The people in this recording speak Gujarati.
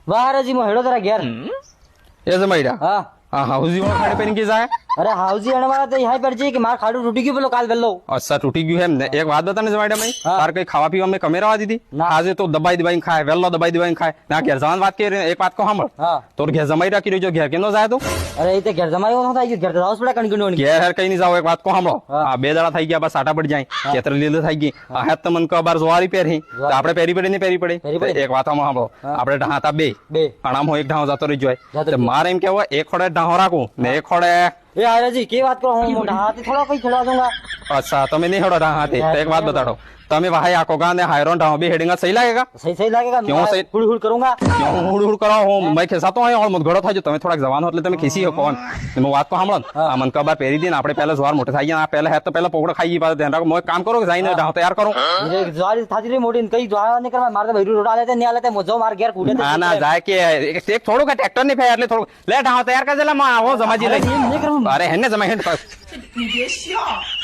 વાહ રજી મો હેડો તારા ઘેર એ જમાઈડા હા હા હાઉજી વાળો ખાડે પહેરીને કે જાય અરે હાઉજી અને મારા તો यहाँ पर जी कि मार खाड़ू टूटी गયું પેલો કાલ વેલો અચ્છા તૂટી ગયું એમ ને એક વાત બતાને જમાઈડા ભાઈ હા. તાર કઈ ખાવા પીવા મેં કમે રવા દીધી ના. આજે તો દબાઈ દબાઈને ખાય વેલ્લો દબાઈ દબાઈને ખાય ના ઘેર જવાની વાત કરી એક વાત કહો સાંભળ હા તોર ઘેર જમાઈડા કરી જો ઘેર કેનો જાય તું અરે એ તો ઘેર જમાયો ન થાય ઘેર તો જાવ પડે કણકણો ઘેર હેર કઈ નહીં જાવ એક વાત કહો સાંભળો હા. આ 2 દાડા થઈ ગયા બસ આટા પડી જાય ખેતર લીલું થઈ ગઈ આ હેત તો મન કબાર જોવારી પહેરી તો આપણે પહેરી પડે ને પહેરી પહેરી પડે પડે. એક વાત આમાં સાંભળો આપણે ઢાંતા બે બે આણામાં એક ઢાંવ જતો રહી જતો જાય રહી મારે એમ કેવું એક ખોડે ઢાંવ રાખું ને એક ખોડે એ આયરાજી કે વાત કરો હું મોટા હાથી થોડા કઈ ખેડવા દઉંગા अच्छा તમે નહીં હેડો હાથે તો એક વાત બતાડો તમે ભાઈ આખો ગાને હાયરોન ઢાંવ બે હેડિંगा सही लगेगा सही सही लगेगा क्यों सही? हुड़ हुड़ करूंगा क्यों हुड़ हुड़ कराओ હું મેં ખેસાતો હોય ઓલ ઘડો થાય તમે થોડાક જવાન હો એટલે તમે ખેસી શકો કોણ તમે વાત તો સાંભળો હા. આ મન કબાર પહેરી દઈને આપણે પહેલા જોવાર મોટે થઈ ગયા આ પહેલા હે તો પહેલા પોકડો ખાઈ પાછો ધ્યાન રાખો હું કામ કરો કે જઈને ઢાંવ તૈયાર કરો ये ज्वारी थाती रे मोटी कई ज्वार नहीं करवा मार तो भैरू रोड़ा लेते नहीं आलेते मुझे मार घेर कूदे ના ના જાય કે એક થોડું કે ટ્રેક્ટર ની ફે એટલે થોડું લે ઢાંવ તૈયાર કરી દેલા માં આવો જમાજી લઈ नहीं करूं અરે હેને જમા હેડ你别笑。